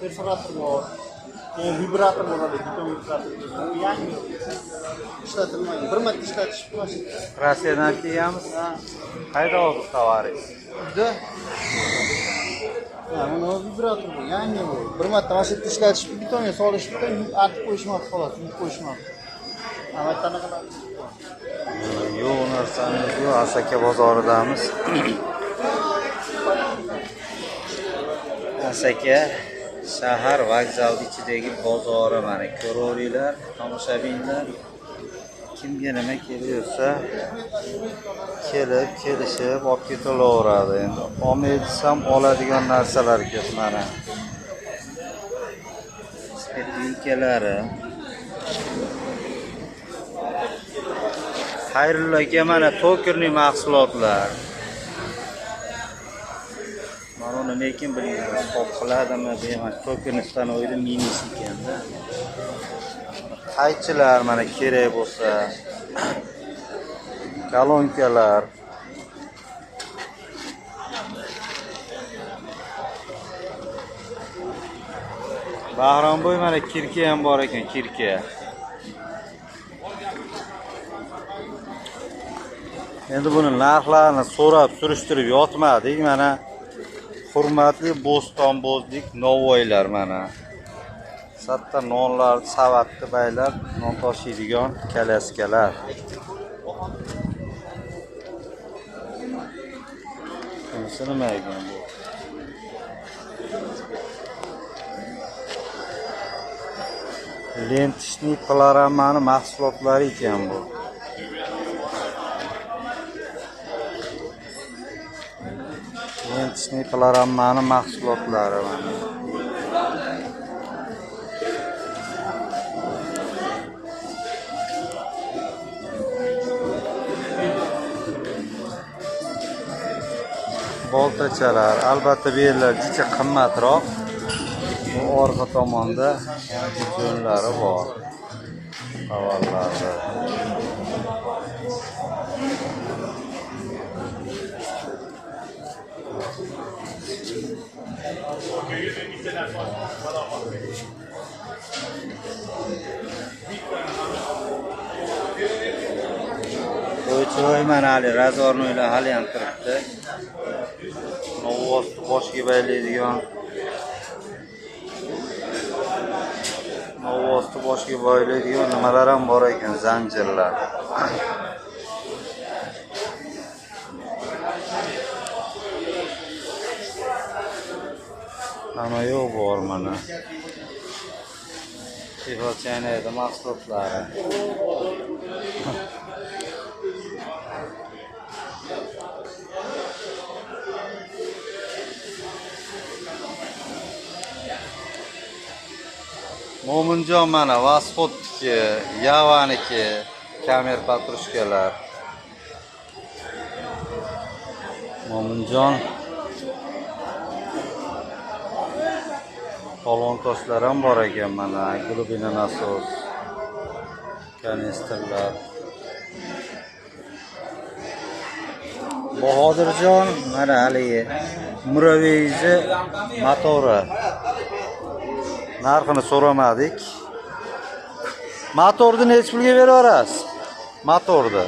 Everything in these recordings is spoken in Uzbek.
perforator bor. Vibrator bo'ladi, beton vibrator. Bu yangi ishlatilmagan. Bir marta ishlatish mashina. Rossiyadan kelganmiz. Qayda oldik tovaringiz? Uyda. Mana vibrator bu, yangi bu. Bir marta mana shu yerda ishlatish, betonga solish bilan artib qo'yishmoqchi xolos, yuvib qo'yishmoqchi. Amatdan qanaqa? Yo'q narsamiz yo'q, Asaka bozoridamiz. Asaka shahar vokzal ichidagi bozori mana ko'raveringlar, tomoshabinlar. Kimga nima kelyapsa, kelishib olib ketaveradi. Endi olmay desam oladigan narsalar ko'p mana. Spirtlikalari. Xayrullo aka, mana tokerning mahsulotlar. Mana nima ekan bilmayman, qop qiladimi, demak, tokernisdan o'ydi minis ekanda. Qaychilar mana kerak bo'lsa, kolonkalar. Bahronbo'y mana kirka ham bor ekan, kirka. Endi buni narxlarini so'rab surishtirib yotmadik. Mana hurmatli bo'stonbozlik novvoylar mana. Satta nonlar, savatni baylar, non tashiydigan kalaskalar. Bunisi nima ekan bu? Lentishni panoramani mahsulotlari ekan bu. Lentishni panoramani mahsulotlari mana. Boltachalar, albatta bu yerlar juda qimmatroq. Bu orqa tomonda jo'nlari bor. Avvallarda. Qo'ychoy mana hali razornoylar hali ham turibdi. Novvosti boshiga baylaydigan. Novvosti boshiga baylaydigan nimalar ham bor ekan, zanjirlar. Hamma yo'q bor mana. Tihochanada mahsulotlari. Mo'minjon mana Vasxodniki, Yavaniki, kamer patrushkalar. Mo'minjon Polon toshlar ham bor ekan mana, glubina nasos, kanistrlar. Bahodirjon mana haligi Muraveyzi motori. Narxini so'ramadik. Motorni necha pulga beraverasiz? Motorni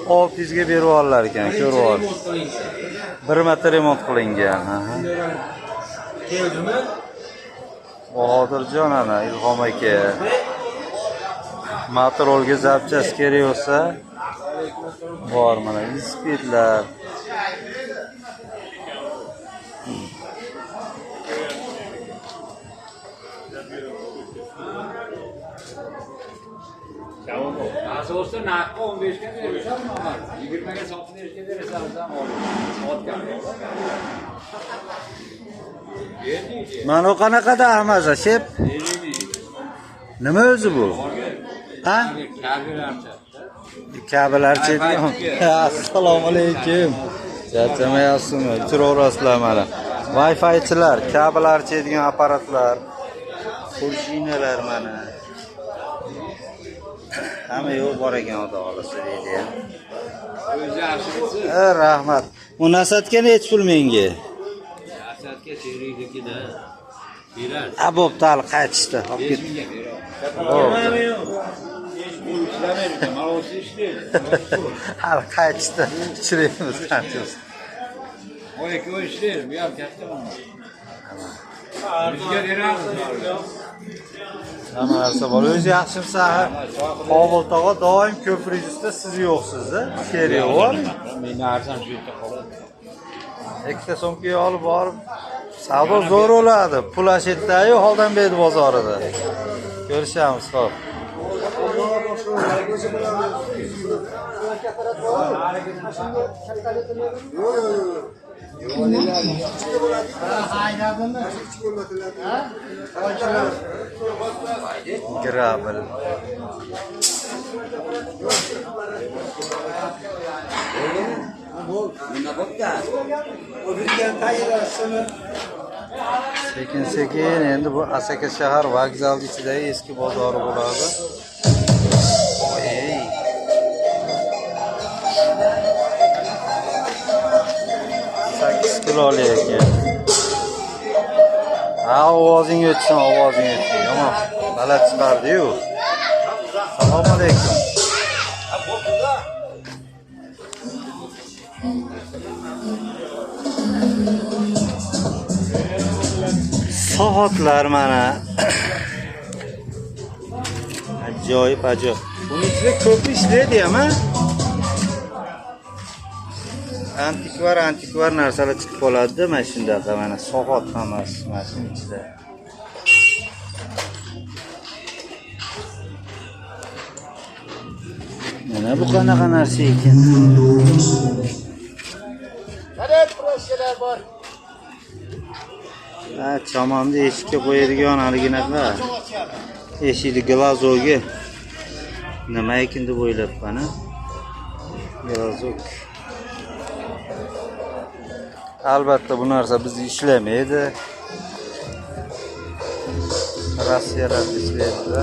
600 ga berib ollar ekan, ko'rib ol. Bir marta remont qilingan. Keldimi? Bahodirjon ana Ilhom aka. Motorolga zapchast kerak bo'lsa, bor mana ispitlar. Asosda narxi 15 ga berishar, 20 ga sotib berishga berishar, Mana qanaqada Ahmaza shep? Nima o'zi bu? Ha? Kabelarcha. Assalomu alaykum. Charchamayapsizmi? Uchiraverasizlar mana. Wi-Fi'chilar, kabellarcha degan apparatlar, kurshinalar mana. Hamma yo'q bor ekan xudo xolasa deydi. O'zi yaxshisi. Rahmat. Bu nasatga nech pul menga? Nasatga 200 da. Beradi. Ha bo'pti, hali qaytishdi. Olib ket. 5000 ga beradi. Bo'pti. İşlemiyor. Malolsa işliyor. Hali qaytishdi. Ichiraymiz qanchasi. O iki o işliyor. Bu yer katta mı? Bizga beramiz. Hamma narsa bor. O'zi yaxshimisiz? Qobul tog'a doim ko'prik ustida siz yo'qsiz-a? Kerak bor. Men narsam shu yerda qoladi. Ikkita so'mkaga olib borib savdo zo'r bo'ladi. Pul ashetdayu holdan berdi bozorida. Ko'rishamiz, xo'p. Gravel. Sekin sekin endi bu Asaka shahar vokzal ichidagi eski bozori bo'ladi. Ey. Sakkiz kiloli ekan. Ha, ovozing o'tsin, ovozing o'tsin. Yomon. Baland chiqardi-yu. Assalomu alaykum. Soatlar mana. Ajoyib, ajoyib. Buning ichida ko'p ishlaydi-mi? Antikvar narsalar chiqib qoladi-da, mana shunday mana soat hammasi mana shu ichida. Mana bu qanaqa narsa ekan? Qanday proseslar bor? Ha, chamamni eshikka qo'yadigan haliginaqa. Eshikni glazog'i. Nima ekan deb o'ylabman, ha? Glazog. Albatta bu narsa bizda ishlamaydi. Rossiyalar ishlaydi.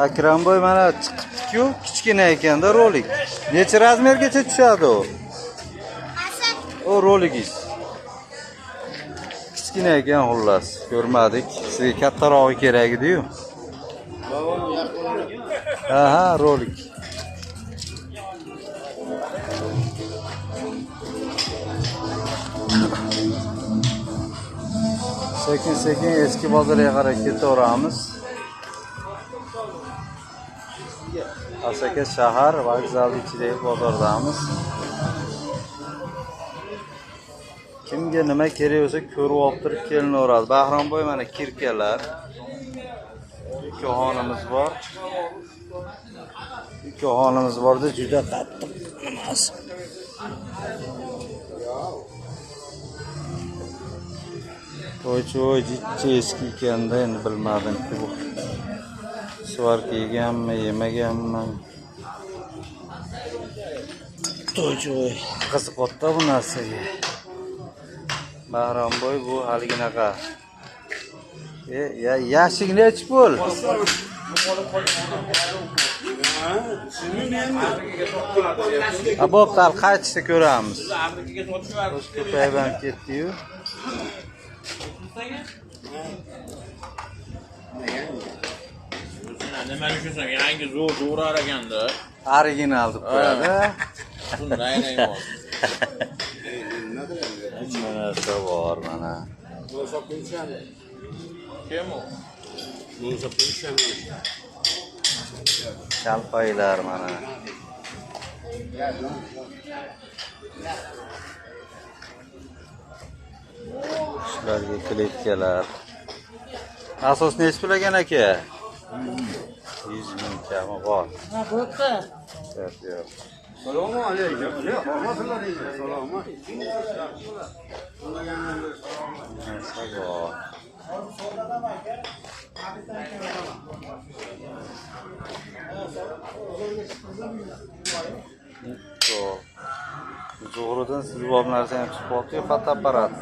Akramboy mana chiqibdi-ku, kichkina ekanda rolik. Necha razmergacha tushadi u? O roligingiz. Kichkina ekan xullas, ko'rmadik. Sizga kattarog'i kerak edi-yu. Aha, rolik. Sekin eski bozorga qarab ketaveramiz. Asaka shahar vokzal ichidagi bozordamiz. Kimga nima kerak bo'lsa ko'rib olib turib kelinaveradi. Bahronboy mana kirkalar. Ko'xonamiz bor. Ko'xonamiz borda juda qattiq emas. To'y jichcha eski ekanda endi bilmadim-ku bu. Svarka yeganmi, yemaganmi? To'y qiziqotda bu narsaga. Bahronboy bu haliginaqa. Yashik nech pul? Bo'pti, hali qaytishda ko'ramiz. Ko'payib ham ketdi-yu. Nimani tushunsan, yangi zo'r ekanda. Original deb qo'yadi. Shunday emas. Mana shu bor mana. Kim u? Kalpaylar mana. Shularga kletkalar. Asos nech pul ekan aka? 100 ming kami bor. Ha, bo'pti. Yo'q. Assalomu alaykum. Assalomu. Narsa bor. Zo'g'ridan sizbob narsa ham chiqib qoldi-yu, fotoapparat.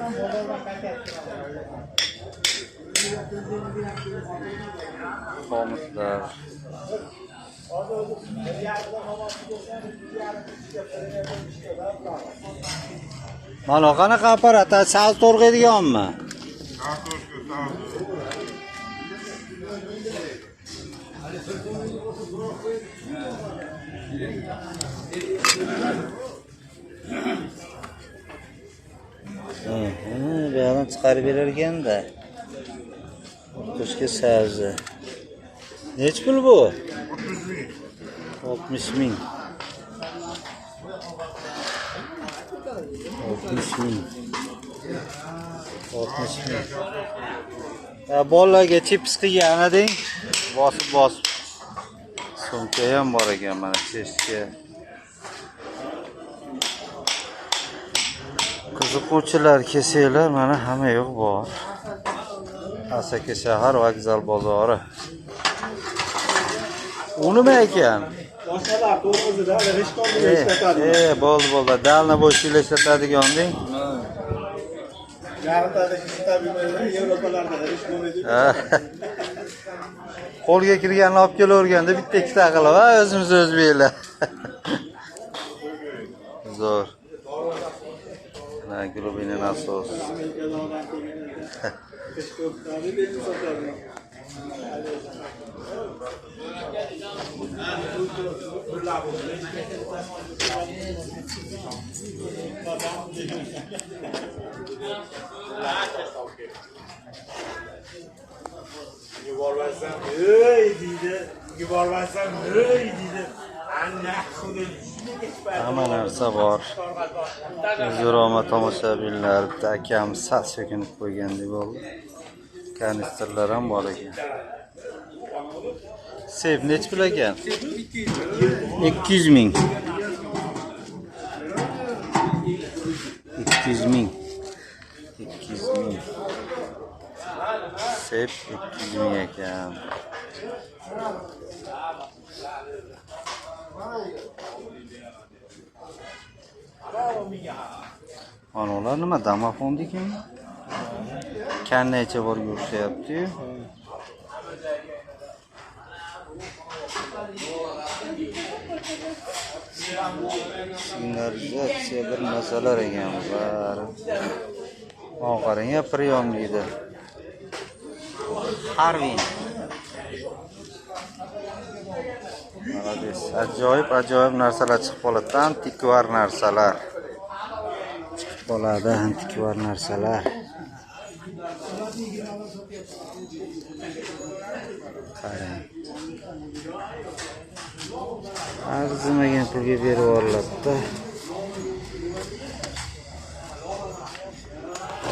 Qomuslar. Mana qanaqa apparat? Sal to'rg'aydiganmi? Bu yerdan chiqarib berar ekanda. Toshga sabzi. Nech pul bu? 60 ming. 60 ming. 60 ming. Bolalarga chips qilgan eding. Bosib. Sumka ham bor ekan mana cheshga. Qiziquvchilar kelsalar mana hamma yo'q bor. Asaka shahar vokzal bozori. U nima ekan? Boshqalar to'g'risida rishtonda ishlatadi. Bo'ldi. Dalna bo'shida ishlatadigan-ding. Yarımtada ishlatadi, Yevropalarda rishtonda. Qo'lga kirganni olib kelaverganda bitta ikkita qilib, o'zimiz o'zbeklar. Zo'r. Na glubina nasos. Yubormasam ey deydi. Yubormasam ey deydi. Anna xuddi Hamma narsa bor. Zo'roma tomoshabinlar, bitta akam sal so'kinib qo'ygandek bo'ldi. Kanistrlar ham bor ekan. Sep nech pul ekan? 200 ming. 200 ming. Sep 200 ming ekan. Ana ular nima domofon ekan? Kannecha bor ko'rsayapti-yu. Signalizatsiya bir masala ekan bular. Qarang, priyomlida. Harvin. Молодец. Ajoyib narsalar chiqib qoladi. Antikvar narsalar. Chiqib qoladi, antikvar narsalar. Qarang. Arzimagan pulga berib yuboriladi-da.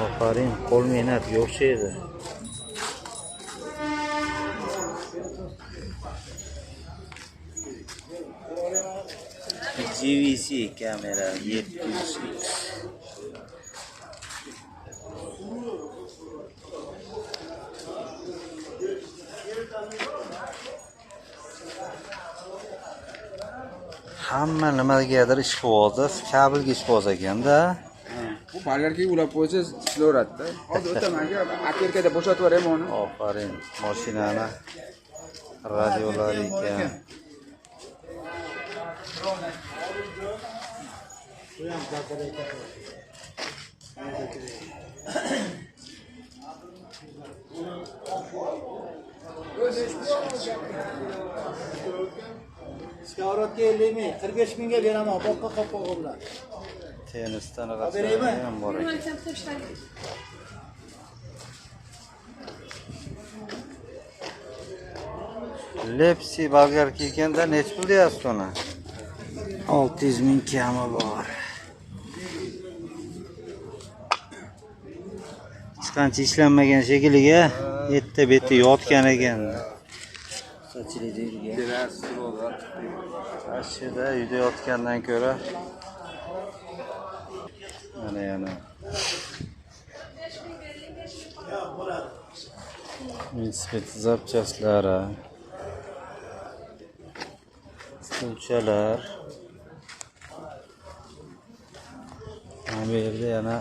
Ofarin, qo'l mehnatiga o'xshaydi. GVC kamera 700x. Hamma nimagadir ish qilyapti. Kabelga ish qo'ysa ekanda. Bu ballarga ulab qo'ysa ishlayveradi-da. Hozir o'taman-ga, aperkada bo'shatib yuboraman uni. Ofarin, mashinani radiolar ekan. Skavrotga 50 ming, 45 mingga beraman, boqqa qopqog'i bilan. Tennisdan g'azalari ham bor ekan. Lepsi bolgarka ekanda nech pul deyapsiz uni? 600 ming kami bor. Qancha ishlanmagan shekilliga yetta beti yotgan ekan. Sochilida yurgan. Ashida uyda yotgandan ko'ra mana yana. Velosiped zapchastlari. Stulchalar. Bu yerda yana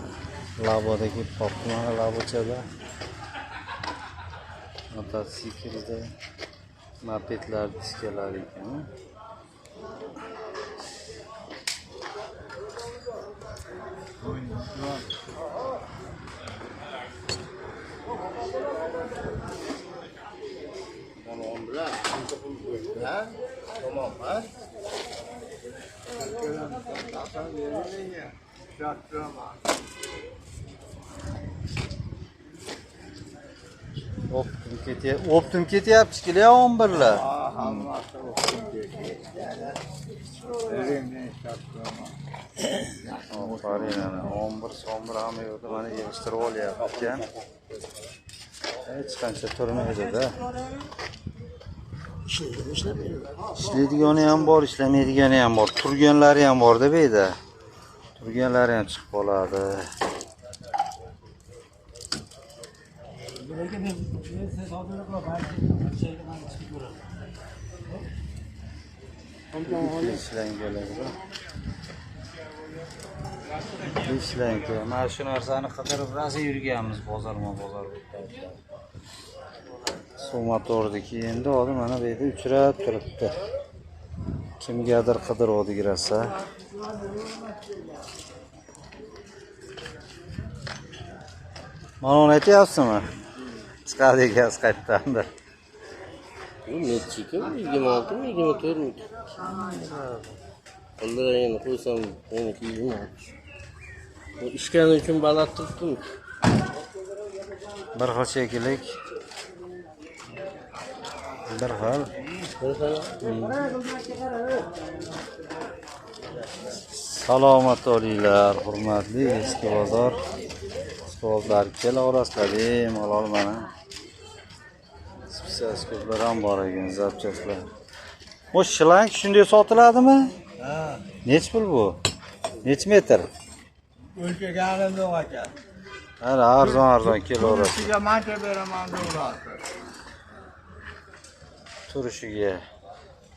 labodagi popmana labochada. Mototsiklda Mopedlar diskalari ekan. Tamam bilan. Ha? Tamam, ha? Optim ketyapti kelayapti 11lar. Aferin ana 11 hamma yo'qda mana yig'ishtirib olyapti ekan. Hech qancha turmaydi-da. Ishlaydigani ham bor, ishlamaydigani ham bor. Turganlari ham bor-da bu yerda. Turganlari ham chiqib qoladi. Ishlang. Mana shu narsani qidirib rosa yurganmiz bozor. Suv motorniki endi hozir mana bu yerda uchrab turibdi. Kimgadir qidiruvdik rosa. Mana uni aytyapsizmi? Chiqadi ekan qaytdan-da. Nechi kim? 26 mi? 24 mi? Qo'llarga qo'ysam, yana 26. Bu ishgani uchun baland turibdim. Bir xil shakilik. Bir xil. Salomat bo'linglar, hurmatli eski bozor. Stollar kelaverasizlar, malol mana. Spesial ko'plar ham bor ekan, zapchastlar. Bu shlang shunday sotiladimi? Ha. Nech pul bu? Nech metr? O'lchaganim yo'q ekan. Ana arzon kelaveradi. Sizga mancha beraman deyapti. Turishiga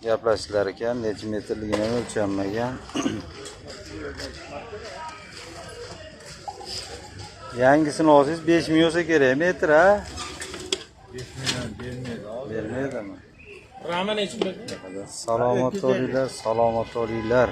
gaplashishlar ekan, necha metrligini o'lchanmagan. Yangisini olsangiz 5 ming bo'lsa kerak metr, ha? 5 million Bermaydimi? Rahman ichib Salomat bo'linglar.